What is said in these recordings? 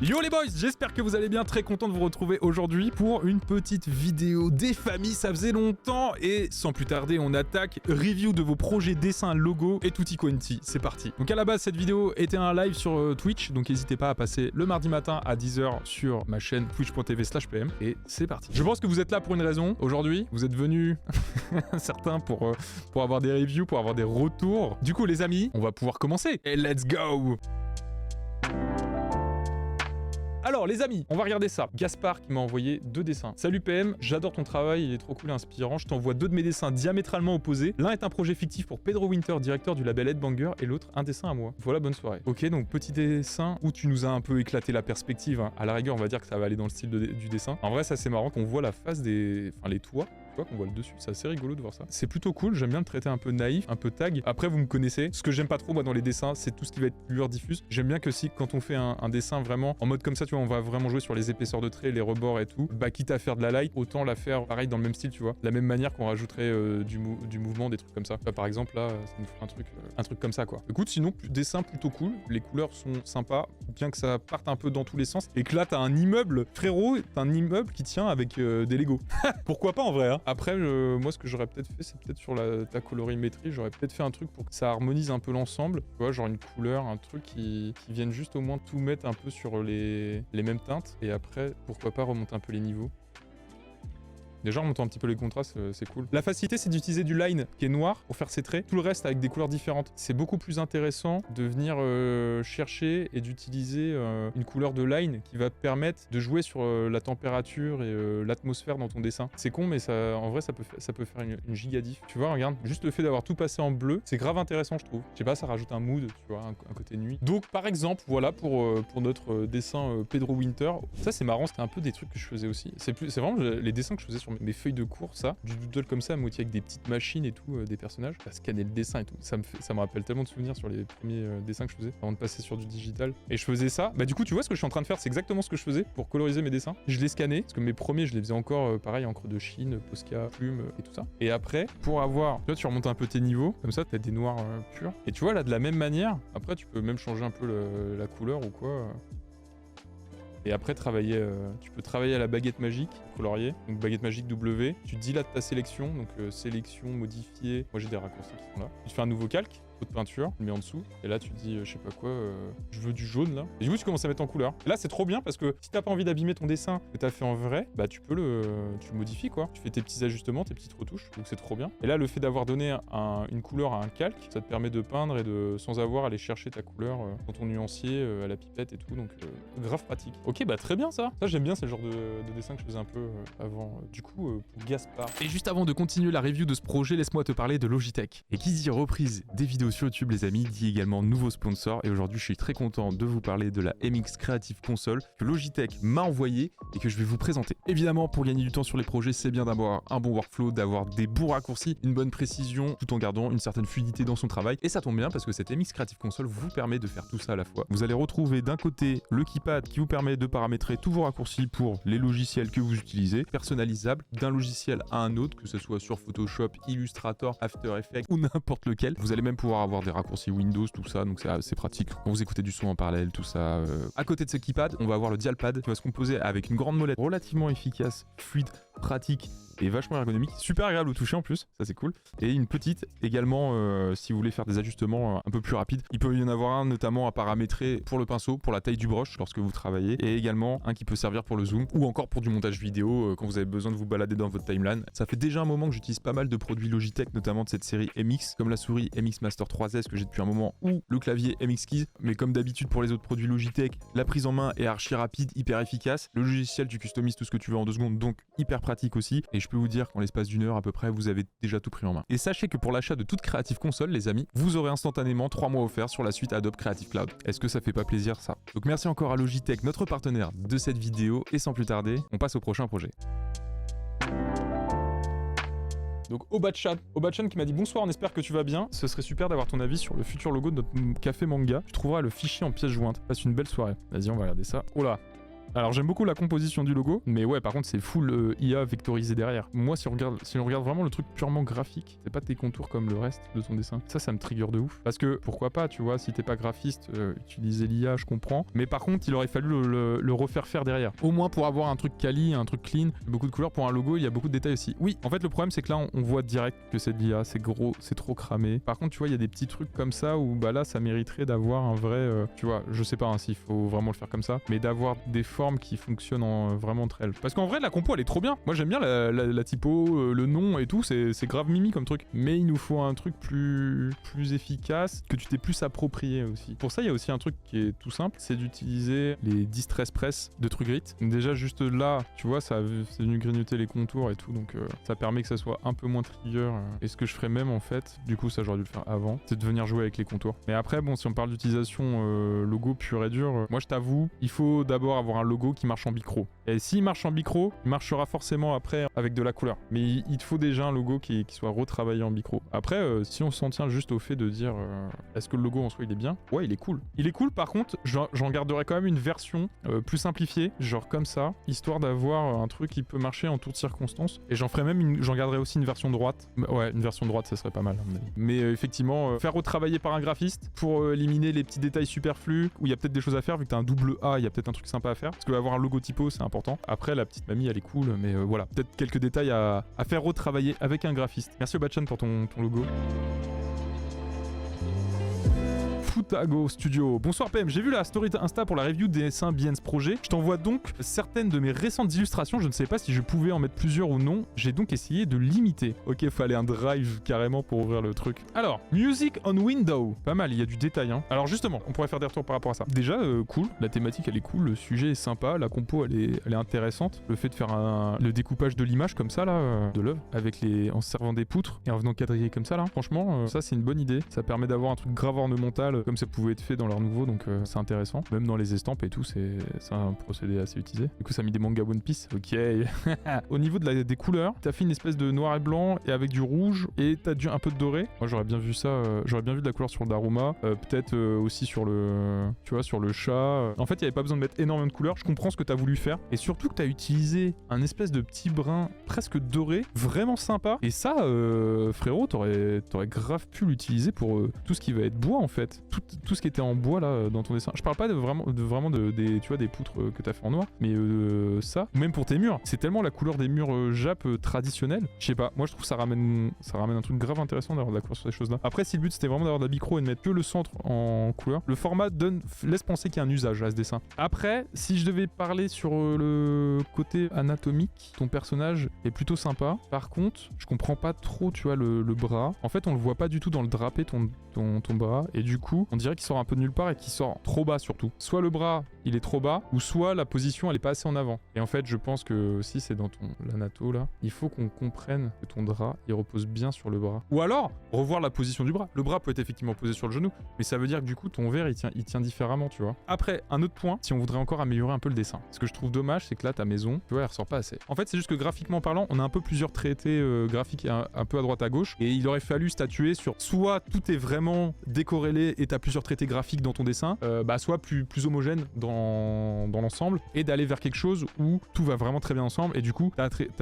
Yo les boys, j'espère que vous allez bien, très content de vous retrouver aujourd'hui pour une petite vidéo des familles, ça faisait longtemps et sans plus tarder on attaque, review de vos projets dessins, logos et tutti quanti, c'est parti. Donc à la base cette vidéo était un live sur Twitch, donc n'hésitez pas à passer le mardi matin à 10h sur ma chaîne twitch.tv/pm et c'est parti. Je pense que vous êtes là pour une raison, aujourd'hui vous êtes venus certains pour avoir des reviews, pour avoir des retours. Du coup les amis, on va pouvoir commencer et let's go. Alors les amis, on va regarder ça. Gaspard qui m'a envoyé 2 dessins. Salut PM, j'adore ton travail, il est trop cool et inspirant. Je t'envoie 2 de mes dessins diamétralement opposés. L'un est un projet fictif pour Pedro Winter, directeur du label Headbanger, et l'autre un dessin à moi. Voilà, bonne soirée. Ok, donc petit dessin où tu nous as un peu éclaté la perspective. Hein. À la rigueur, on va dire que ça va aller dans le style du dessin. En vrai, ça c'est marrant qu'on voit la face des... Enfin, les toits. Qu'on voit le dessus, c'est assez rigolo de voir ça. C'est plutôt cool, j'aime bien le traiter un peu naïf, un peu tag. Après vous me connaissez, ce que j'aime pas trop moi dans les dessins, c'est tout ce qui va être lueur diffuse. J'aime bien que si quand on fait un dessin vraiment en mode comme ça, tu vois, on va vraiment jouer sur les épaisseurs de traits, les rebords et tout, bah quitte à faire de la light, autant la faire pareil dans le même style, tu vois. De la même manière qu'on rajouterait du mouvement, des trucs comme ça. Bah, par exemple là, ça nous ferait un truc comme ça quoi. Écoute, sinon, dessin plutôt cool, les couleurs sont sympas, bien que ça parte un peu dans tous les sens. Et que là t'as un immeuble, frérot, t'as un immeuble qui tient avec des Lego. Pourquoi pas en vrai hein. Après, moi, ce que j'aurais peut-être fait, c'est peut-être sur ta colorimétrie, j'aurais peut-être fait un truc pour que ça harmonise un peu l'ensemble. Tu vois, genre une couleur, un truc qui vienne juste au moins tout mettre un peu sur les mêmes teintes. Et après, pourquoi pas remonter un peu les niveaux. Déjà, en montant un petit peu les contrastes, c'est cool. La facilité, c'est d'utiliser du line qui est noir pour faire ses traits. Tout le reste avec des couleurs différentes. C'est beaucoup plus intéressant de venir chercher et d'utiliser une couleur de line qui va te permettre de jouer sur la température et l'atmosphère dans ton dessin. C'est con, mais ça, en vrai, ça peut faire une giga diff. Tu vois, regarde, juste le fait d'avoir tout passé en bleu, c'est grave intéressant, je trouve. Je sais pas, ça rajoute un mood, tu vois, un côté nuit. Donc, par exemple, voilà pour notre dessin Pedro Winter. Ça, c'est marrant, c'était un peu des trucs que je faisais aussi. C'est vraiment les dessins que je faisais sur mes feuilles de cours, ça, du doodle comme ça, à moitié avec des petites machines et tout, des personnages, à scanner le dessin et tout. Ça me rappelle tellement de souvenirs sur les premiers dessins que je faisais avant de passer sur du digital. Et je faisais ça. Bah du coup, tu vois ce que je suis en train de faire, c'est exactement ce que je faisais pour coloriser mes dessins. Je les scannais, parce que mes premiers, je les faisais encore pareil, encre de Chine, Posca, plume et tout ça. Et après, pour avoir, tu vois, tu remontes un peu tes niveaux, comme ça, t'as des noirs purs. Et tu vois, là, de la même manière, après, tu peux même changer un peu la couleur ou quoi. Et après, tu peux travailler à la baguette magique, colorier, donc baguette magique W. Tu dilates ta sélection, donc sélection, modifier. Moi, j'ai des raccourcis qui sont là. Tu te fais un nouveau calque, pot de peinture, tu le mets en dessous. Et là, tu te dis, je sais pas quoi, je veux du jaune là. Et du coup, tu commences à mettre en couleur. Et là, c'est trop bien parce que si t'as pas envie d'abîmer ton dessin que t'as fait en vrai, bah tu peux tu le modifies quoi. Tu fais tes petits ajustements, tes petites retouches. Donc c'est trop bien. Et là, le fait d'avoir donné une couleur à un calque, ça te permet de peindre et sans avoir à aller chercher ta couleur dans ton nuancier, à la pipette et tout. Donc grave pratique. Ok, bah très bien ça. Ça, j'aime bien, c'est le genre de dessin que je faisais un peu avant. Du coup, pour Gaspard. Et juste avant de continuer la review de ce projet, laisse-moi te parler de Logitech. Et qui dit reprise des vidéos sur YouTube, les amis, dit également nouveau sponsor. Et aujourd'hui, je suis très content de vous parler de la MX Creative Console que Logitech m'a envoyée et que je vais vous présenter. Évidemment, pour gagner du temps sur les projets, c'est bien d'avoir un bon workflow, d'avoir des bons raccourcis, une bonne précision, tout en gardant une certaine fluidité dans son travail. Et ça tombe bien parce que cette MX Creative Console vous permet de faire tout ça à la fois. Vous allez retrouver d'un côté le keypad qui vous permet de paramétrer tous vos raccourcis pour les logiciels que vous utilisez, personnalisable d'un logiciel à un autre, que ce soit sur Photoshop, Illustrator, After Effects ou n'importe lequel. Vous allez même pouvoir avoir des raccourcis Windows, tout ça, donc c'est assez pratique. Quand vous écoutez du son en parallèle, tout ça. À côté de ce keypad, on va avoir le dialpad qui va se composer avec une grande molette relativement efficace, fluide, pratique et vachement ergonomique, super agréable au toucher en plus, ça c'est cool. Et une petite également, si vous voulez faire des ajustements un peu plus rapides, il peut y en avoir un notamment à paramétrer pour le pinceau, pour la taille du brush lorsque vous travaillez, et également un qui peut servir pour le zoom ou encore pour du montage vidéo quand vous avez besoin de vous balader dans votre timeline. Ça fait déjà un moment que j'utilise pas mal de produits Logitech, notamment de cette série MX, comme la souris MX Master 3S que j'ai depuis un moment, ou le clavier MX Keys. Mais comme d'habitude pour les autres produits Logitech, la prise en main est archi rapide, hyper efficace. Le logiciel, tu customises tout ce que tu veux en 2 secondes, donc hyper pratique aussi. Et je peux vous dire qu'en l'espace d'une heure à peu près, vous avez déjà tout pris en main. Et sachez que pour l'achat de toute Creative Console, les amis, vous aurez instantanément 3 mois offerts sur la suite Adobe Creative Cloud. Est-ce que ça fait pas plaisir ça? Donc merci encore à Logitech, notre partenaire de cette vidéo, et sans plus tarder, on passe au prochain projet. Donc Obachan qui m'a dit bonsoir, on espère que tu vas bien. Ce serait super d'avoir ton avis sur le futur logo de notre café manga. Tu trouveras le fichier en pièce jointe. Passe une belle soirée. Vas-y, on va regarder ça. Oh là. Alors j'aime beaucoup la composition du logo, mais ouais, par contre c'est full IA vectorisé derrière. Moi, si on regarde vraiment le truc purement graphique, c'est pas tes contours comme le reste de ton dessin. Ça me trigger de ouf. Parce que pourquoi pas, tu vois, si t'es pas graphiste, utiliser l'IA, je comprends. Mais par contre, il aurait fallu le refaire faire derrière. Au moins pour avoir un truc quali, un truc clean, beaucoup de couleurs. Pour un logo, il y a beaucoup de détails aussi. Oui, en fait, le problème, c'est que là, on voit direct que c'est de l'IA, c'est gros, c'est trop cramé. Par contre, tu vois, il y a des petits trucs comme ça où bah là, ça mériterait d'avoir un vrai, tu vois, je sais pas hein, s'il faut vraiment le faire comme ça, mais d'avoir des formes qui fonctionnent vraiment entre elles. Parce qu'en vrai, la compo, elle est trop bien. Moi, j'aime bien la typo, le nom et tout, c'est grave mimi comme truc. Mais il nous faut un truc plus efficace, que tu t'es plus approprié aussi. Pour ça, il y a aussi un truc qui est tout simple, c'est d'utiliser les Distress Press de Trugrit. Déjà, juste là, tu vois, c'est venu grignoter les contours et tout, donc ça permet que ça soit un peu moins trigger. Et ce que je ferais même, en fait, du coup, ça j'aurais dû le faire avant, c'est de venir jouer avec les contours. Mais après, bon, si on parle d'utilisation logo pur et dur, moi je t'avoue, il faut d'abord avoir un logo qui marche en bicro. Et s'il marche en bicro, il marchera forcément après avec de la couleur. Mais il te faut déjà un logo qui soit retravaillé en bicro. Après, si on s'en tient juste au fait de dire est-ce que le logo en soi il est bien? Ouais, il est cool. Il est cool, par contre, j'en garderai quand même une version plus simplifiée, genre comme ça, histoire d'avoir un truc qui peut marcher en toutes circonstances. Et j'en garderai aussi une version droite. Ouais, une version droite, ça serait pas mal. Mais effectivement, faire retravailler par un graphiste pour éliminer les petits détails superflus, où il y a peut-être des choses à faire, vu que t'as un double A, il y a peut-être un truc sympa à faire. Parce que avoir un logo typo, c'est important. Après, la petite mamie, elle est cool, mais voilà. Peut-être quelques détails à faire retravailler avec un graphiste. Merci Obachan pour ton logo. Futago Studio. Bonsoir PM, j'ai vu la story Insta pour la review des dessins Behance Projet. Je t'envoie donc certaines de mes récentes illustrations. Je ne sais pas si je pouvais en mettre plusieurs ou non. J'ai donc essayé de limiter. Ok, fallait un drive carrément pour ouvrir le truc. Alors, Music on Window. Pas mal, il y a du détail. Hein. Alors justement, on pourrait faire des retours par rapport à ça. Déjà, cool. La thématique, elle est cool. Le sujet est sympa. La compo, elle est intéressante. Le fait de faire le découpage de l'image comme ça, là, de l'œuvre, en se servant des poutres et en venant quadriller comme ça, là. Franchement, ça, c'est une bonne idée. Ça permet d'avoir un truc grave ornemental comme ça pouvait être fait dans leur nouveau, donc c'est intéressant. Même dans les estampes et tout, c'est un procédé assez utilisé. Du coup, ça a mis des mangas One Piece. Ok. Au niveau des couleurs, t'as fait une espèce de noir et blanc et avec du rouge et t'as un peu de doré. Moi, j'aurais bien vu ça. J'aurais bien vu de la couleur sur le Daruma. Peut-être aussi sur le, tu vois, sur le chat. En fait, il y avait pas besoin de mettre énormément de couleurs. Je comprends ce que t'as voulu faire et surtout que t'as utilisé un espèce de petit brin presque doré, vraiment sympa. Et ça, frérot, t'aurais grave pu l'utiliser pour tout ce qui va être bois en fait. Tout ce qui était en bois là dans ton dessin. Je parle pas des tu vois, des poutres que t'as fait en noir, mais ça, ou même pour tes murs, c'est tellement la couleur des murs Jap traditionnels. Je sais pas, moi je trouve que ça ramène un truc grave intéressant d'avoir de la couleur sur ces choses là. Après, si le but c'était vraiment d'avoir de la micro et de mettre que le centre en couleur, le format laisse penser qu'il y a un usage à ce dessin. Après, si je devais parler sur le côté anatomique, ton personnage est plutôt sympa. Par contre, je comprends pas trop, tu vois, le bras. En fait, on le voit pas du tout dans le drapé, ton bras, et du coup, on dirait qu'il sort un peu de nulle part et qu'il sort trop bas surtout. Soit le bras, il est trop bas, ou soit la position, elle est pas assez en avant. Et en fait, je pense que si c'est dans l'anato là, il faut qu'on comprenne que ton drap, il repose bien sur le bras. Ou alors, revoir la position du bras. Le bras peut être effectivement posé sur le genou, mais ça veut dire que du coup, ton verre, il tient différemment, tu vois. Après, un autre point, si on voudrait encore améliorer un peu le dessin. Ce que je trouve dommage, c'est que là, ta maison, tu vois, elle ressort pas assez. En fait, c'est juste que graphiquement parlant, on a un peu plusieurs traités graphiques un peu à droite à gauche, et il aurait fallu statuer sur soit tout est vraiment décorrélé et t'as plusieurs traités graphiques dans ton dessin, soit plus homogène dans l'ensemble, et d'aller vers quelque chose où tout va vraiment très bien ensemble, et du coup,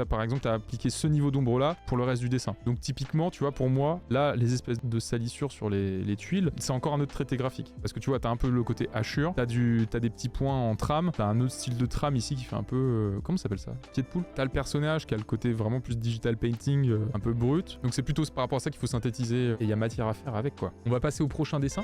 par exemple, t'as appliqué ce niveau d'ombre là pour le reste du dessin. Donc typiquement, tu vois, pour moi, là, les espèces de salissures sur les tuiles, c'est encore un autre traité graphique. Parce que tu vois, t'as un peu le côté hachure, t'as des petits points en trame, t'as un autre style de trame ici qui fait un peu... comment ça s'appelle ça? Pied de poule. T'as le personnage qui a le côté vraiment plus digital painting, un peu brut. Donc c'est plutôt par rapport à ça qu'il faut synthétiser, et il y a matière à faire avec, quoi. On va passer au prochain dessin.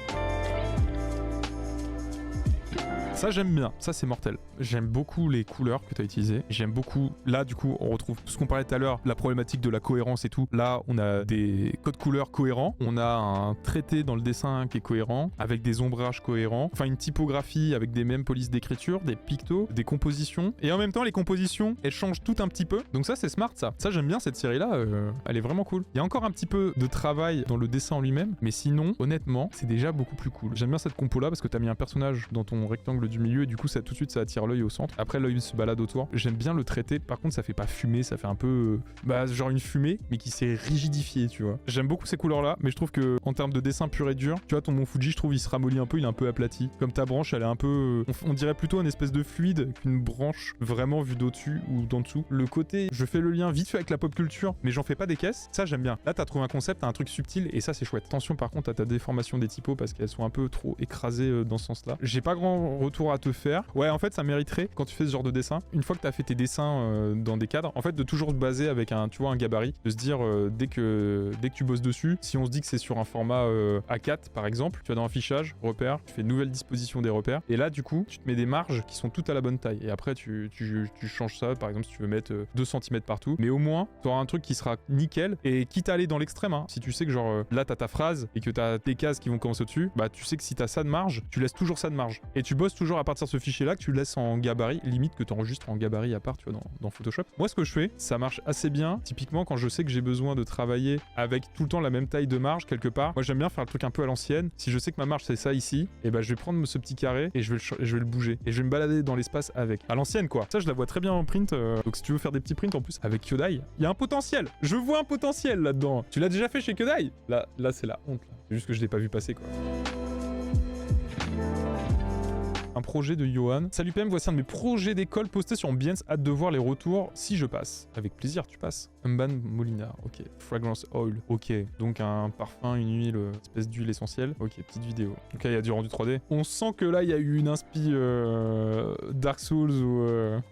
Ça j'aime bien, ça c'est mortel. J'aime beaucoup les couleurs que tu as utilisées. J'aime beaucoup, là du coup on retrouve tout ce qu'on parlait tout à l'heure, la problématique de la cohérence et tout. Là on a des codes couleurs cohérents, on a un traité dans le dessin qui est cohérent, avec des ombrages cohérents, enfin une typographie avec des mêmes polices d'écriture, des pictos, des compositions. Et en même temps les compositions, elles changent tout un petit peu. Donc ça c'est smart ça. Ça j'aime bien cette série là, elle est vraiment cool. Il y a encore un petit peu de travail dans le dessin en lui-même, mais sinon honnêtement c'est déjà beaucoup plus cool. J'aime bien cette compo là parce que tu as mis un personnage dans ton rectangle du milieu et du coup ça tout de suite ça attire l'œil au centre. Après l'œil se balade autour. J'aime bien le traité, par contre ça fait pas fumer, ça fait un peu genre une fumée mais qui s'est rigidifiée, tu vois. J'aime beaucoup ces couleurs là, mais je trouve que en termes de dessin pur et dur, tu vois ton Mont Fuji, je trouve il se ramollit un peu, il est un peu aplati. Comme ta branche, elle est un peu on dirait plutôt une espèce de fluide qu'une branche vraiment vue d'au-dessus ou d'en dessous. Le côté, je fais le lien vite fait avec la pop culture, mais j'en fais pas des caisses. Ça j'aime bien. Là t'as trouvé un concept, t'as un truc subtil et ça c'est chouette. Attention par contre à ta déformation des typos parce qu'elles sont un peu trop écrasées dans ce sens-là. J'ai pas grand retour à te faire. Ouais, en fait ça mériterait quand tu fais ce genre de dessin, une fois que t'as fait tes dessins dans des cadres, en fait de toujours se baser avec un, tu vois, un gabarit, de se dire dès que tu bosses dessus, si on se dit que c'est sur un format A4 par exemple, tu vas dans affichage, repères, tu fais nouvelle disposition des repères et là du coup tu te mets des marges qui sont toutes à la bonne taille et après tu changes ça, par exemple si tu veux mettre 2 cm partout, mais au moins tu auras un truc qui sera nickel et quitte à aller dans l'extrême, hein, si tu sais que genre là t'as ta phrase et que t'as tes cases qui vont commencer au-dessus, bah tu sais que si t'as ça de marge, tu laisses toujours ça de marge et tu bosses toujours à partir de ce fichier là que tu laisses en gabarit, limite que tu enregistres en gabarit à part, tu vois, dans Photoshop. Moi ce que je fais, ça marche assez bien, typiquement quand je sais que j'ai besoin de travailler avec tout le temps la même taille de marge quelque part, moi j'aime bien faire le truc un peu à l'ancienne. Si je sais que ma marge c'est ça ici, et bah je vais prendre ce petit carré et je vais le bouger et je vais me balader dans l'espace avec, à l'ancienne quoi. Ça je la vois très bien en print, donc si tu veux faire des petits prints en plus avec Kyodai, il y a un potentiel, je vois un potentiel là-dedans. Tu l'as déjà fait chez Kyodai? Là c'est la honte là. C'est juste que je l'ai pas vu passer quoi. Un projet de Johan. Salut PM, voici un de mes projets d'école posté sur Behance. Hâte de voir les retours si je passe. Avec plaisir, tu passes. Umban Molinar, ok. Fragrance Oil, ok. Donc un parfum, une huile, espèce d'huile essentielle. Ok, petite vidéo. Ok, il y a du rendu 3D. On sent que là, il y a eu une inspi Dark Souls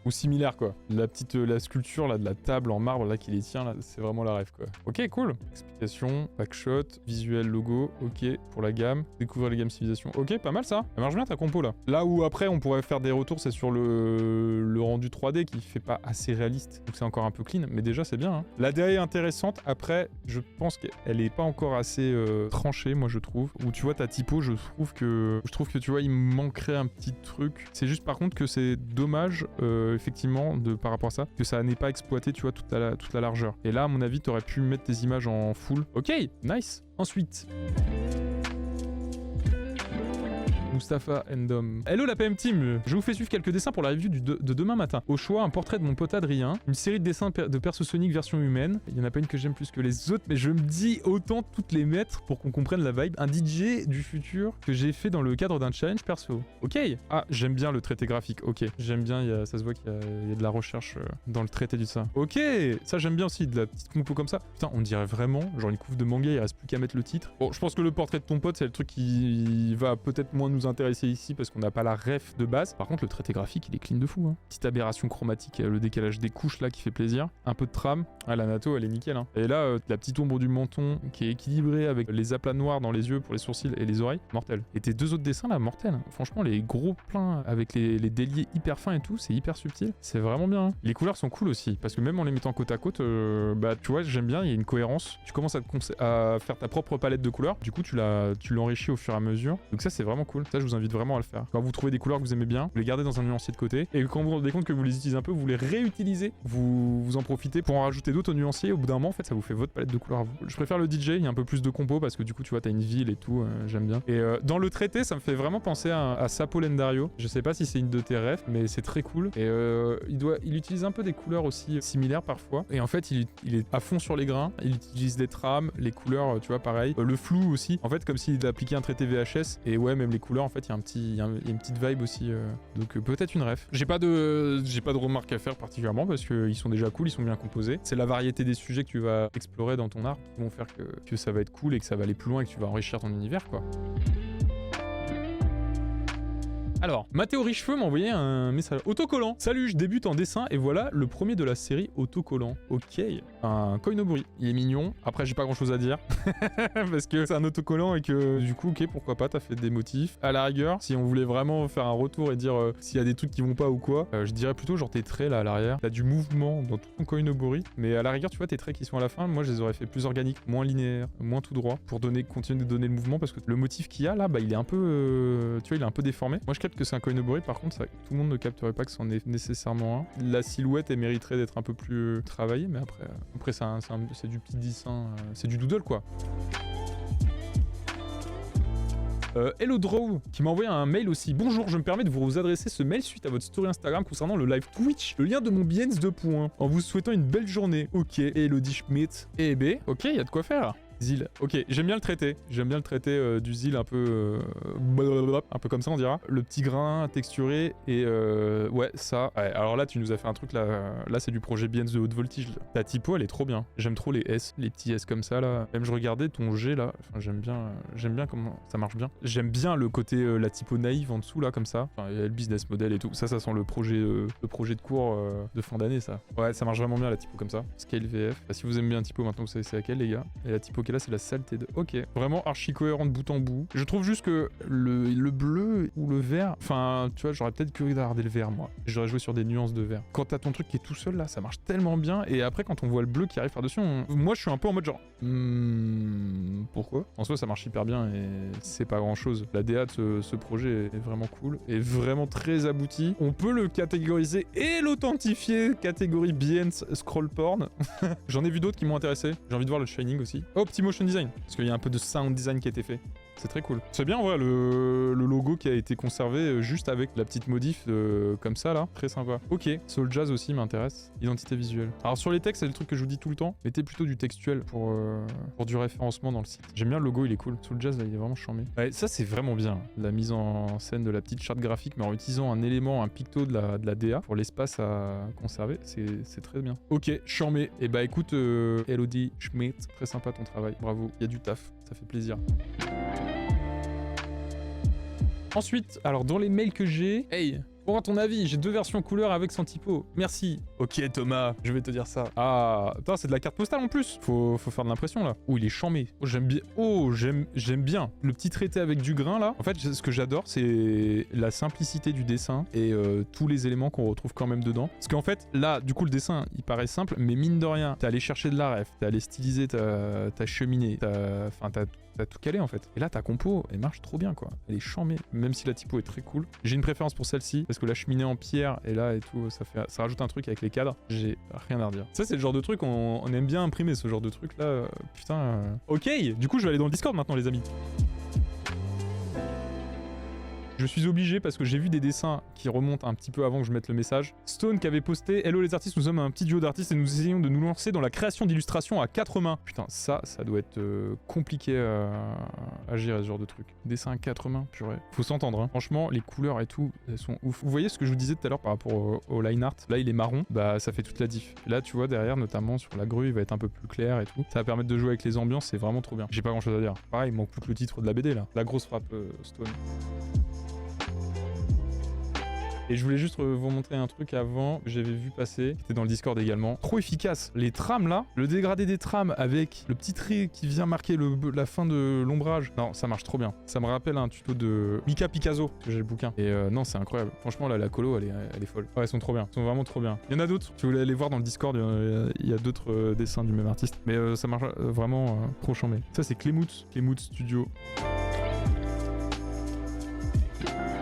ou similaire, quoi. La sculpture là de la table en marbre là qui les tient, là, c'est vraiment la rêve, quoi. Ok, cool. Explication, backshot, visuel, logo, ok. Pour la gamme, découvrir les gammes civilisation. Ok, pas mal ça. Ça marche bien ta compo là. Là où après on pourrait faire des retours, c'est sur le rendu 3D qui fait pas assez réaliste, donc c'est encore un peu clean, mais déjà c'est bien, hein. La DA est intéressante, après je pense qu'elle est pas encore assez tranchée, moi je trouve, où tu vois ta typo, je trouve que tu vois il manquerait un petit truc. C'est juste par contre que c'est dommage effectivement par rapport à ça, que ça n'est pas exploité, tu vois, toute la largeur. Et là à mon avis t'aurais pu mettre tes images en full. Ok, nice. Ensuite Mustapha Endom. Hello la PM Team, je vous fais suivre quelques dessins pour la review de demain matin. Au choix, un portrait de mon pote Adrien, une série de dessins de perso Sonic version humaine. Il y en a pas une que j'aime plus que les autres, mais je me dis autant toutes les mettre pour qu'on comprenne la vibe. Un DJ du futur que j'ai fait dans le cadre d'un challenge perso. Ok. Ah, j'aime bien le traité graphique, ok. J'aime bien, ça se voit qu'il y a de la recherche dans le traité du ça. Ok, ça j'aime bien aussi, de la petite compo comme ça. Putain, on dirait vraiment, genre une couve de manga, il reste plus qu'à mettre le titre. Bon, je pense que le portrait de ton pote, c'est le truc qui va peut-être moins nous intéresser ici parce qu'on n'a pas la ref de base. Par contre, le traité graphique, il est clean de fou, hein. Petite aberration chromatique, le décalage des couches là qui fait plaisir. Un peu de trame. Ah, la nato, elle est nickel, hein. Et là, la petite ombre du menton qui est équilibrée avec les aplats noirs dans les yeux pour les sourcils et les oreilles, mortel. Et tes deux autres dessins là, mortel, hein. Franchement, les gros plans avec les déliés hyper fins et tout, c'est hyper subtil. C'est vraiment bien, hein. Les couleurs sont cool aussi parce que même en les mettant côte à côte, bah tu vois, j'aime bien, il y a une cohérence. Tu commences à faire ta propre palette de couleurs. Du coup, tu l'enrichis au fur et à mesure. Donc ça, c'est vraiment cool. Ça, je vous invite vraiment à le faire. Quand vous trouvez des couleurs que vous aimez bien, vous les gardez dans un nuancier de côté. Et quand vous vous rendez compte que vous les utilisez un peu, vous les réutilisez. Vous en profitez pour en rajouter d'autres au nuancier. Au bout d'un moment, en fait, ça vous fait votre palette de couleurs à vous. Je préfère le DJ, il y a un peu plus de compo parce que du coup, tu vois, t'as une ville et tout. J'aime bien. Et dans le traité, ça me fait vraiment penser à Sapo Lendario. Je sais pas si c'est une de tes refs, mais c'est très cool. Et il utilise un peu des couleurs aussi similaires parfois. Et en fait, il est à fond sur les grains. Il utilise des trames, les couleurs, tu vois, pareil. Le flou aussi. En fait, comme s'il appliquait un traité VHS. Et ouais, même les couleurs, en fait, il y a une petite vibe aussi. Donc peut-être une ref. J'ai pas de remarques à faire particulièrement parce qu'ils sont déjà cool, ils sont bien composés. C'est la variété des sujets que tu vas explorer dans ton art qui vont faire que ça va être cool et que ça va aller plus loin et que tu vas enrichir ton univers, quoi. Alors, Mathéo Richefeu m'a envoyé un message. Autocollant. Salut, je débute en dessin et voilà le premier de la série Autocollant. Ok. Un Koinoburi. Il est mignon. Après, j'ai pas grand chose à dire. Parce que c'est un autocollant et que du coup, ok, pourquoi pas, t'as fait des motifs. À la rigueur, si on voulait vraiment faire un retour et dire s'il y a des trucs qui vont pas ou quoi, je dirais plutôt genre tes traits là à l'arrière. T'as du mouvement dans tout ton Koinoburi. Mais à la rigueur, tu vois, tes traits qui sont à la fin, moi je les aurais fait plus organiques, moins linéaires, moins tout droit pour continuer de donner le mouvement parce que le motif qu'il y a là, bah il est un peu, tu vois, il est un peu déformé. Moi je capte que c'est un Koinoburi, par contre, tout le monde ne capterait pas que c'en est nécessairement un. La silhouette, elle mériterait d'être un peu plus travaillée, mais après c'est du petit dessin, c'est du doodle quoi. Hello Draw qui m'a envoyé un mail aussi. Bonjour, je me permets de vous adresser ce mail suite à votre story Instagram concernant le live Twitch. Le lien de mon Behance 2 points. En vous souhaitant une belle journée. Ok, Elodie Schmidt. Et B. Ok, il y a de quoi faire. Zil. Ok, j'aime bien le traiter. J'aime bien le traiter du Zil un peu comme ça on dira. Le petit grain texturé et ouais ça. Ouais, alors là tu nous as fait un truc là. Là c'est du projet Behance de haute voltige. Là. Ta typo elle est trop bien. J'aime trop les S, les petits S comme ça là. Même je regardais ton G là. Enfin j'aime bien comment ça marche bien. J'aime bien le côté la typo naïve en dessous là comme ça. Enfin il y a le business model et tout. Ça sent le projet de cours de fin d'année ça. Ouais ça marche vraiment bien la typo comme ça. Scale VF. Bah, si vous aimez bien typo maintenant vous savez c'est laquelle les gars. Et la typo là c'est la saleté de... Ok, vraiment archi cohérent de bout en bout. Je trouve juste que le bleu ou le vert... Enfin, tu vois, j'aurais peut-être cru regarder le vert, moi. J'aurais joué sur des nuances de vert. Quand t'as ton truc qui est tout seul, là, ça marche tellement bien. Et après, quand on voit le bleu qui arrive par-dessus, moi, je suis un peu en mode genre... pourquoi? En soi, ça marche hyper bien et c'est pas grand-chose. La DA de ce projet est vraiment cool et vraiment très abouti. On peut le catégoriser et l'authentifier catégorie Behance scroll porn. J'en ai vu d'autres qui m'ont intéressé. J'ai envie de voir le Shining aussi. Oh, petit motion design. Parce qu'il y a un peu de sound design qui a été fait. C'est très cool. C'est bien, ouais, le logo qui a été conservé juste avec la petite modif comme ça, là. Très sympa. Ok, Soul Jazz aussi m'intéresse. Identité visuelle. Alors sur les textes, c'est le truc que je vous dis tout le temps. Mettez plutôt du textuel pour du référencement dans le site. J'aime bien le logo, il est cool. Soul Jazz, là, il est vraiment charmé. Ouais, ça, c'est vraiment bien. La mise en scène de la petite charte graphique, mais en utilisant un élément, un picto de la DA pour l'espace à conserver. C'est très bien. Ok, charmé. Et bah écoute, Elodie Schmidt, très sympa ton travail. Bravo. Il y a du taf. Ça fait plaisir. Ensuite, alors dans les mails que j'ai... Hey, pour ton avis, j'ai 2 versions couleur avec sans typo. Merci. Ok Thomas, je vais te dire ça. Ah, putain, c'est de la carte postale en plus. Faut faire de l'impression là. Oh, il est charmé. Oh, j'aime bien. Oh, j'aime bien. Le petit traité avec du grain là. En fait, ce que j'adore, c'est la simplicité du dessin et tous les éléments qu'on retrouve quand même dedans. Parce qu'en fait, là, du coup, le dessin, il paraît simple, mais mine de rien, t'es allé chercher de la ref, t'es allé styliser ta cheminée, t'as tout calé en fait. Et là, ta compo, elle marche trop bien quoi. Elle est charmée, même si la typo est très cool. J'ai une préférence pour celle-ci, parce que la cheminée en pierre, et là et tout, ça rajoute un truc avec les cadres. J'ai rien à redire. Ça, c'est le genre de truc, on aime bien imprimer ce genre de truc là. Putain. Ok, du coup, je vais aller dans le Discord maintenant, les amis. Je suis obligé parce que j'ai vu des dessins qui remontent un petit peu avant que je mette le message. Stone qui avait posté « Hello les artistes, nous sommes un petit duo d'artistes et nous essayons de nous lancer dans la création d'illustrations à 4 mains. » Putain, ça doit être compliqué à gérer ce genre de truc. Dessin à 4 mains, purée. Faut s'entendre, hein. Franchement, les couleurs et tout, elles sont ouf. Vous voyez ce que je vous disais tout à l'heure par rapport au line art? Là, il est marron, bah ça fait toute la diff. Là, tu vois, derrière, notamment sur la grue, il va être un peu plus clair et tout. Ça va permettre de jouer avec les ambiances, c'est vraiment trop bien. J'ai pas grand chose à dire. Pareil, il manque plus que le titre de la BD là. La grosse frappe Stone. Et je voulais juste vous montrer un truc avant que j'avais vu passer, qui était dans le Discord également. Trop efficace. Les trames là, le dégradé des trames avec le petit trait qui vient marquer la fin de l'ombrage. Non, ça marche trop bien. Ça me rappelle un tuto de Mika Picasso, que j'ai le bouquin. Et non, c'est incroyable. Franchement, là, la colo, elle est folle. Ouais, elles sont trop bien. Elles sont vraiment trop bien. Il y en a d'autres. Si vous voulez aller voir dans le Discord, il y a d'autres dessins du même artiste. Mais ça marche vraiment trop chambé. Ça, c'est Clémout Studio.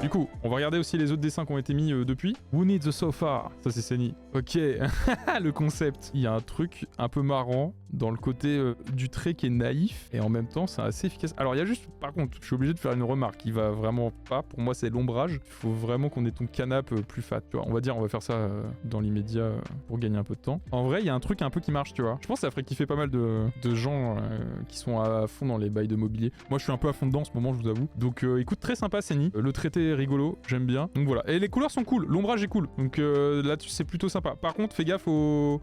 Du coup, on va regarder aussi les autres dessins qui ont été mis depuis. Who needs the sofa? Ça c'est Seni. Ok, le concept. Il y a un truc un peu marrant dans le côté du trait qui est naïf et en même temps c'est assez efficace. Alors il y a juste, par contre, je suis obligé de faire une remarque qui va vraiment pas. Pour moi c'est l'ombrage. Il faut vraiment qu'on ait ton canapé plus fat. Tu vois, on va faire ça dans l'immédiat pour gagner un peu de temps. En vrai, il y a un truc un peu qui marche, tu vois. Je pense que ça ferait kiffer pas mal de gens qui sont à fond dans les bails de mobilier. Moi je suis un peu à fond dedans en ce moment, je vous avoue. Donc écoute, très sympa Seni. Le traité est rigolo, j'aime bien. Donc voilà. Et les couleurs sont cool, l'ombrage est cool. Donc là-dessus c'est plutôt sympa. Par contre, fais gaffe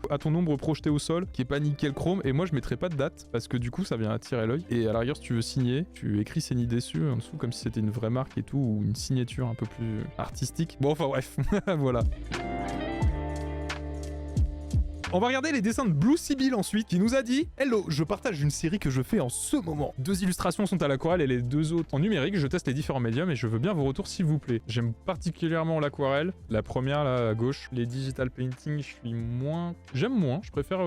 à ton ombre projeté au sol qui est pas nickel chrome. Et moi je mettrai pas de date parce que du coup ça vient attirer l'œil. Et à la rigueur, si tu veux signer, tu écris Seni dessus en dessous comme si c'était une vraie marque et tout, ou une signature un peu plus artistique. Bon, enfin bref, voilà. On va regarder les dessins de Blue Sibyl ensuite, qui nous a dit « Hello, je partage une série que je fais en ce moment. 2 illustrations sont à l'aquarelle et les 2 autres en numérique. Je teste les différents médiums et je veux bien vos retours s'il vous plaît. J'aime particulièrement l'aquarelle. La première là à gauche. Les digital painting, je suis moins... J'aime moins. Je préfère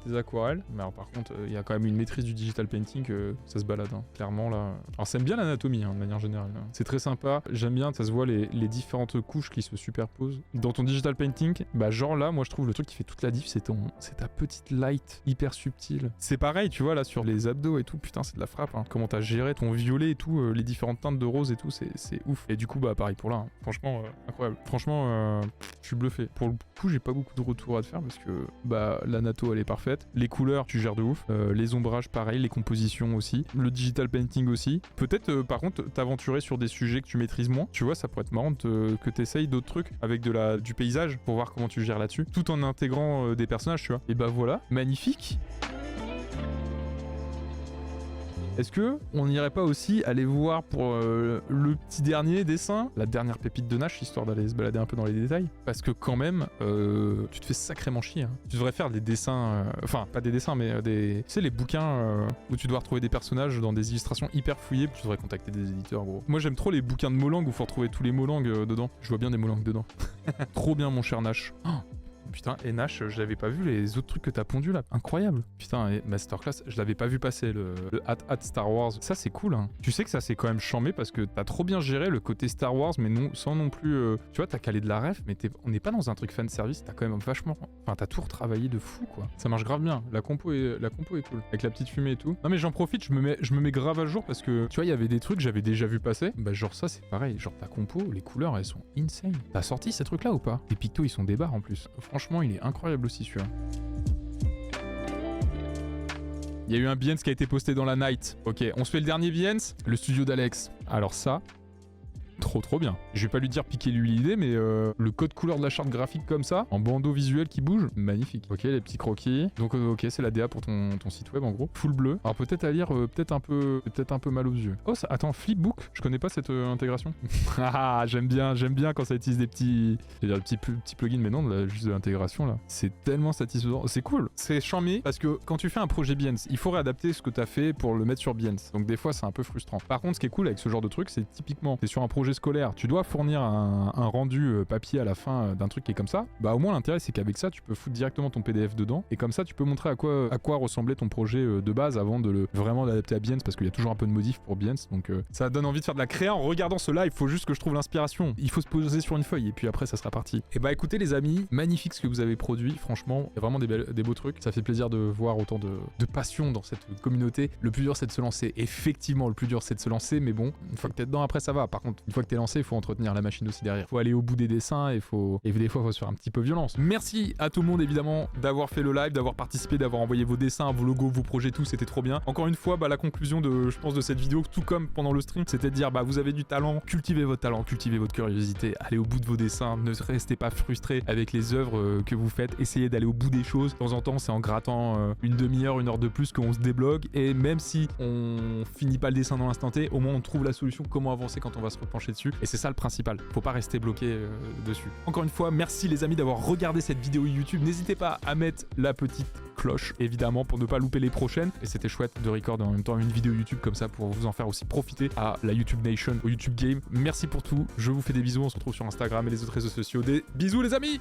tes aquarelles. Mais alors par contre, il y a quand même une maîtrise du digital painting, ça se balade, hein. Clairement là. Alors ça aime bien l'anatomie, hein, de manière générale. C'est très sympa. J'aime bien, ça se voit les différentes couches qui se superposent. Dans ton digital painting, bah genre là, moi je trouve le truc qui fait toute la diff, c'est c'est ta petite light hyper subtile. C'est pareil, tu vois, là, sur les abdos et tout, putain, c'est de la frappe, hein. Comment t'as géré ton violet et tout, les différentes teintes de rose et tout, c'est ouf. Et du coup, bah, pareil pour là, hein. Franchement, incroyable. Franchement, je suis bluffé. Pour le coup, j'ai pas beaucoup de retours à te faire parce que, bah, la natto, elle est parfaite. Les couleurs, tu gères de ouf. Les ombrages, pareil. Les compositions aussi. Le digital painting aussi. Peut-être, par contre, t'aventurer sur des sujets que tu maîtrises moins. Tu vois, ça pourrait être marrant que t'essayes d'autres trucs avec du paysage pour voir comment tu gères là-dessus, tout en intégrant des personnages, tu vois. Et bah voilà, magnifique. Est-ce que on n'irait pas aussi aller voir pour le petit dernier dessin, la dernière pépite de Nash, histoire d'aller se balader un peu dans les détails? Parce que quand même, tu te fais sacrément chier, hein. Tu devrais faire des dessins, enfin pas des dessins, mais tu sais, les bouquins où tu dois retrouver des personnages dans des illustrations hyper fouillées. Tu devrais contacter des éditeurs, gros. Moi j'aime trop les bouquins de Molang où faut retrouver tous les Molang dedans. Je vois bien des Molang dedans. Trop bien, mon cher Nash. Oh, putain, et Nash, je l'avais pas vu les autres trucs que t'as pondu là. Incroyable. Putain, et Masterclass, je l'avais pas vu passer, le Hat Star Wars. Ça, c'est cool, hein. Tu sais que ça, c'est quand même chambé parce que t'as trop bien géré le côté Star Wars, mais non, sans non plus... Tu vois, t'as calé de la ref, mais on n'est pas dans un truc fan service. T'as quand même vachement... Enfin, t'as tout retravaillé de fou, quoi. Ça marche grave bien. La compo est cool. Avec la petite fumée et tout. Non, mais j'en profite, je me mets grave à jour parce que, tu vois, il y avait des trucs que j'avais déjà vu passer. Bah, genre ça, c'est pareil. Genre ta compo, les couleurs, elles sont insane. T'as sorti ces trucs-là ou pas? Les pictos, ils sont des barres en plus. Franchement, il est incroyable aussi celui-là. Il y a eu un Behance qui a été posté dans la night. Ok, on se fait le dernier Behance, le studio d'Alex. Alors ça, trop bien. Je vais pas lui dire piquer-lui l'idée, mais le code couleur de la charte graphique comme ça, en bandeau visuel qui bouge, magnifique. Ok, les petits croquis. Donc ok, c'est la DA pour ton site web en gros. Full bleu. Alors peut-être à lire, peut-être un peu mal aux yeux. Oh, ça, attends, Flipbook, je connais pas cette intégration. Ah, j'aime bien quand ça utilise des petits plugins, mais non, juste de l'intégration là. C'est tellement satisfaisant. C'est cool. C'est charmé parce que quand tu fais un projet Behance, il faut réadapter ce que tu as fait pour le mettre sur Behance. Donc des fois, c'est un peu frustrant. Par contre, ce qui est cool avec ce genre de truc, c'est typiquement, t'es sur un projet scolaire, tu dois fournir un rendu papier à la fin d'un truc qui est comme ça, bah au moins l'intérêt c'est qu'avec ça tu peux foutre directement ton PDF dedans et comme ça tu peux montrer à quoi ressemblait ton projet de base avant de vraiment l'adapter à Behance parce qu'il y a toujours un peu de modif pour Behance, donc ça donne envie de faire de la créa en regardant ce live. Il faut juste que je trouve l'inspiration, il faut se poser sur une feuille et puis après ça sera parti. Et bah écoutez les amis, magnifique ce que vous avez produit, franchement il y a vraiment des beaux trucs, ça fait plaisir de voir autant de passion dans cette communauté. Le plus dur c'est de se lancer, effectivement le plus dur c'est de se lancer, mais bon, une fois que t'es dedans après ça va. Par contre une fois que t'es lancé, il faut entretenir la machine aussi derrière. Il faut aller au bout des dessins et des fois, il faut se faire un petit peu violence. Merci à tout le monde, évidemment, d'avoir fait le live, d'avoir participé, d'avoir envoyé vos dessins, vos logos, vos projets, tout. C'était trop bien. Encore une fois, bah, la conclusion je pense, de cette vidéo, tout comme pendant le stream, c'était de dire, bah, vous avez du talent, cultivez votre talent, cultivez votre curiosité, allez au bout de vos dessins, ne restez pas frustrés avec les œuvres que vous faites, essayez d'aller au bout des choses. De temps en temps, c'est en grattant une demi-heure, une heure de plus qu'on se débloque. Et même si on finit pas le dessin dans l'instant T, au moins on trouve la solution, comment avancer quand on va se repencher dessus. Et c'est ça le principal. Faut pas rester bloqué dessus. Encore une fois, merci les amis d'avoir regardé cette vidéo YouTube. N'hésitez pas à mettre la petite cloche, évidemment, pour ne pas louper les prochaines. Et c'était chouette de record en même temps une vidéo YouTube comme ça pour vous en faire aussi profiter à la YouTube Nation, au YouTube Game. Merci pour tout. Je vous fais des bisous. On se retrouve sur Instagram et les autres réseaux sociaux. Des bisous les amis!